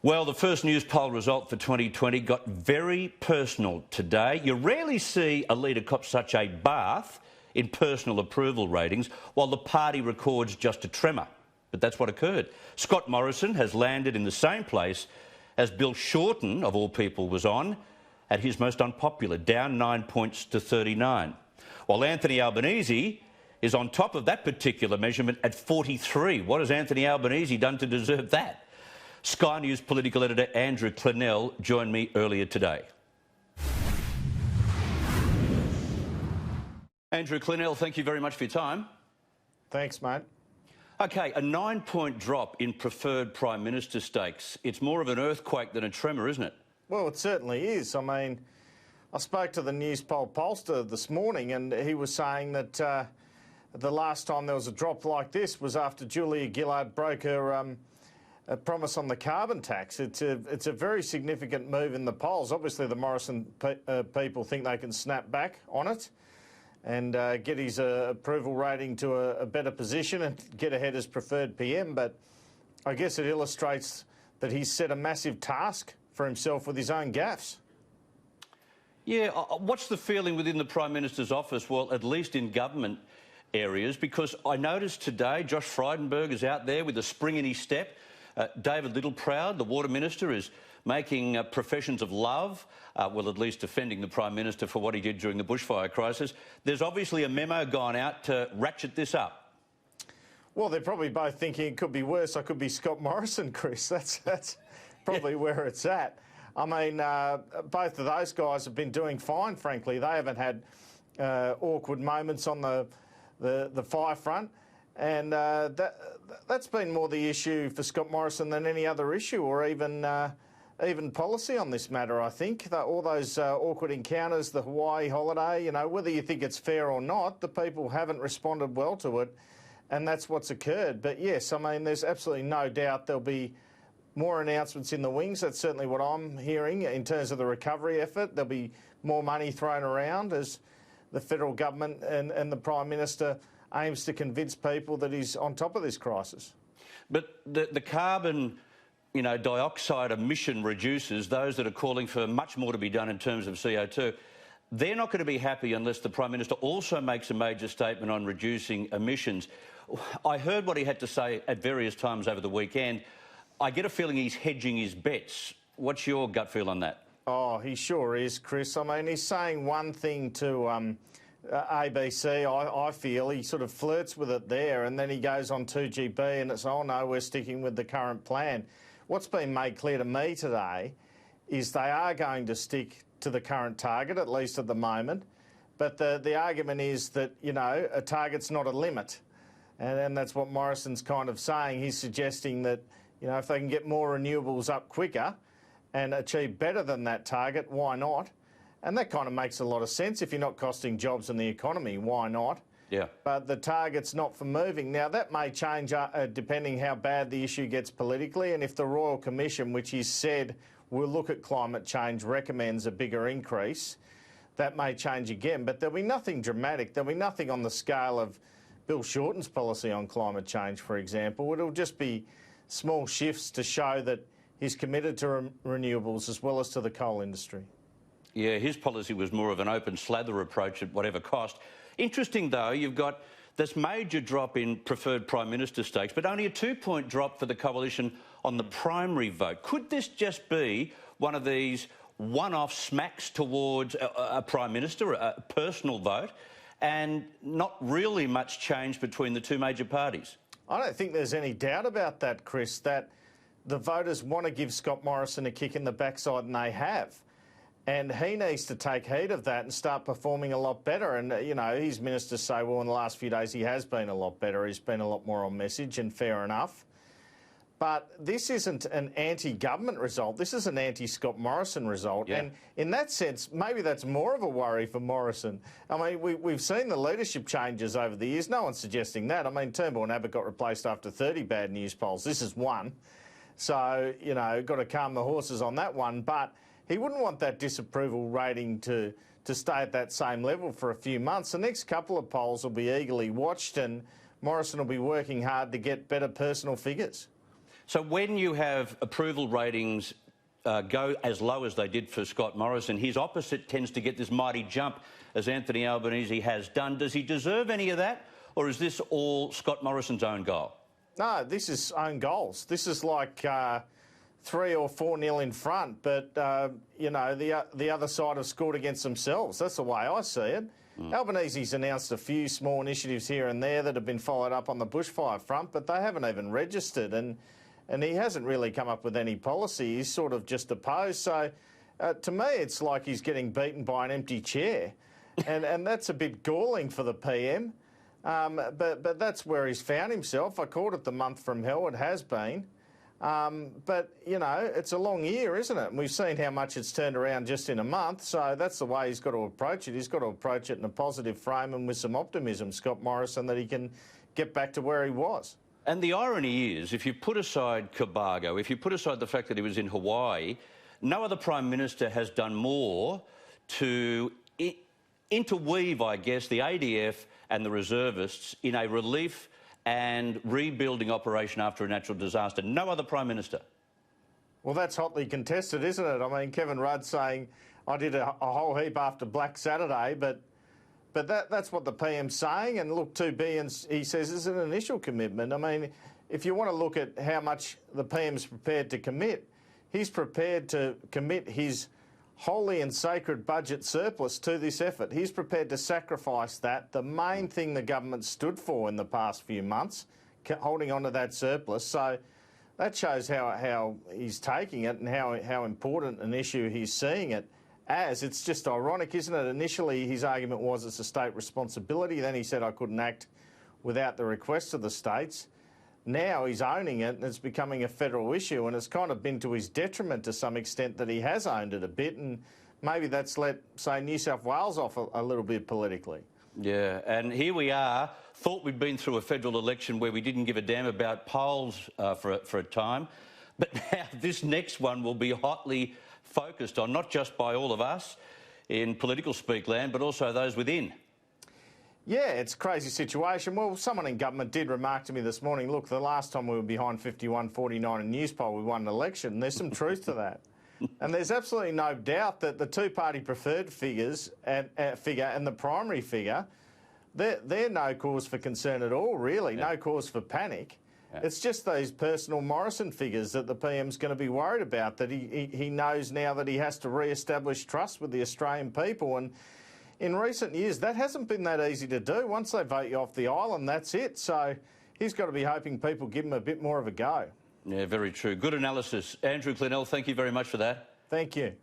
Well, the first Newspoll result for 2020 got very personal today. You rarely see a leader cop such a bath in personal approval ratings while the party records just a tremor. But that's what occurred. Scott Morrison has landed in the same place as Bill Shorten, of all people, was on at his most unpopular, down 9 points to 39. While Anthony Albanese is on top of that particular measurement at 43. What has Anthony Albanese done to deserve that? Sky News Political Editor Andrew Clennell joined me earlier today. Andrew Clennell, thank you very much for your time. Thanks, mate. OK, a 9-point drop in preferred Prime Minister stakes. It's more of an earthquake than a tremor, isn't it? Well, it certainly is. I mean, I spoke to the Newspoll pollster this morning and he was saying that the last time there was a drop like this was after Julia Gillard broke her a promise on the carbon tax. It's a very significant move in the polls. Obviously, the Morrison people think they can snap back on it and get his approval rating to a better position and get ahead as preferred PM. But I guess it illustrates that he's set a massive task for himself with his own gaffes. Yeah, what's the feeling within the Prime Minister's office? Well, at least in government areas, because I noticed today Josh Frydenberg is out there with a spring in his step. David Littleproud, the Water Minister, is making professions of love, well, at least defending the Prime Minister for what he did during the bushfire crisis. There's obviously a memo gone out to ratchet this up. Well, they're probably both thinking it could be worse. I could be Scott Morrison, Chris. That's probably where it's at. I mean, both of those guys have been doing fine, frankly. They haven't had awkward moments on the fire front. And that's been more the issue for Scott Morrison than any other issue or even policy on this matter, I think. All those awkward encounters, the Hawaii holiday, you know, whether you think it's fair or not, the people haven't responded well to it, and that's what's occurred. But yes, I mean, there's absolutely no doubt there'll be more announcements in the wings. That's certainly what I'm hearing in terms of the recovery effort. There'll be more money thrown around as the federal government and the Prime Minister aims to convince people that he's on top of this crisis. But the carbon, you know, dioxide emission reducers, those that are calling for much more to be done in terms of CO2, they're not going to be happy unless the Prime Minister also makes a major statement on reducing emissions. I heard what he had to say at various times over the weekend. I get a feeling he's hedging his bets. What's your gut feel on that? Oh, he sure is, Chris. I mean, he's saying one thing to ABC, I feel. He sort of flirts with it there and then he goes on 2GB and it's, oh no, we're sticking with the current plan. What's been made clear to me today is they are going to stick to the current target, at least at the moment. But the argument is that, you know, a target's not a limit. And that's what Morrison's kind of saying. He's suggesting that, you know, if they can get more renewables up quicker and achieve better than that target, why not? And that kind of makes a lot of sense. If you're not costing jobs in the economy, why not? Yeah. But the target's not for moving. Now, that may change depending how bad the issue gets politically. And if the Royal Commission, which he said will look at climate change, recommends a bigger increase, that may change again. But there'll be nothing dramatic. There'll be nothing on the scale of Bill Shorten's policy on climate change, for example. It'll just be small shifts to show that he's committed to renewables as well as to the coal industry. Yeah, his policy was more of an open slather approach at whatever cost. Interesting, though, you've got this major drop in preferred Prime Minister stakes, but only a 2-point drop for the coalition on the primary vote. Could this just be one of these one-off smacks towards a Prime Minister, a personal vote, and not really much change between the two major parties? I don't think there's any doubt about that, Chris, that the voters want to give Scott Morrison a kick in the backside, and they have. And he needs to take heed of that and start performing a lot better. And, you know, his ministers say, well, in the last few days he has been a lot better. He's been a lot more on message, and fair enough. But this isn't an anti-government result. This is an anti-Scott Morrison result. Yeah. And in that sense, maybe that's more of a worry for Morrison. I mean, we've seen the leadership changes over the years. No one's suggesting that. I mean, Turnbull and Abbott got replaced after 30 bad news polls. This is one. So, you know, got to calm the horses on that one. But he wouldn't want that disapproval rating to stay at that same level for a few months. The next couple of polls will be eagerly watched and Morrison will be working hard to get better personal figures. So when you have approval ratings go as low as they did for Scott Morrison, his opposite tends to get this mighty jump, as Anthony Albanese has done. Does he deserve any of that, or is this all Scott Morrison's own goal? No, this is own goals. This is like 3 or 4-0 in front, but, you know, the other side have scored against themselves. That's the way I see it. Albanese's announced a few small initiatives here and there that have been followed up on the bushfire front, but they haven't even registered, and he hasn't really come up with any policy. He's sort of just opposed. So, to me, it's like he's getting beaten by an empty chair, and that's a bit galling for the PM. But that's where he's found himself. I called it the month from hell. It has been. But, you know, it's a long year, isn't it? And we've seen how much it's turned around just in a month. So that's the way he's got to approach it. He's got to approach it in a positive frame and with some optimism, Scott Morrison, that he can get back to where he was. And the irony is, if you put aside Cobargo, if you put aside the fact that he was in Hawaii, no other Prime Minister has done more to interweave, I guess, the ADF and the reservists in a relief and rebuilding operation after a natural disaster. No other Prime Minister. Well, that's hotly contested, isn't it? I mean, Kevin Rudd saying, I did a whole heap after Black Saturday, but that's what the PM's saying. And look, 2 billion, he says, is an initial commitment. I mean, if you want to look at how much the PM's prepared to commit, he's prepared to commit his holy and sacred budget surplus to this effort. He's prepared to sacrifice that, the main thing the government stood for in the past few months, holding on to that surplus. So that shows how he's taking it and how important an issue he's seeing it as. It's just ironic, isn't it? Initially, his argument was it's a state responsibility. Then he said, I couldn't act without the request of the states. Now he's owning it and it's becoming a federal issue, and it's kind of been to his detriment to some extent that he has owned it a bit, and maybe that's let, say, New South Wales off a little bit politically. Yeah, and here we are, thought we'd been through a federal election where we didn't give a damn about polls for a time, but now this next one will be hotly focused on, not just by all of us in political speak land, but also those within. Yeah, it's a crazy situation. Well, someone in government did remark to me this morning, look, the last time we were behind 51-49 in Newspoll, we won an election. And there's some truth to that. And there's absolutely no doubt that the two-party preferred figure and the primary figure, they're no cause for concern at all, really, no cause for panic. It's just those personal Morrison figures that the PM's going to be worried about, that he knows now that he has to re-establish trust with the Australian people. And in recent years, that hasn't been that easy to do. Once they vote you off the island, that's it. So he's got to be hoping people give him a bit more of a go. Yeah, very true. Good analysis. Andrew Clennell, thank you very much for that. Thank you.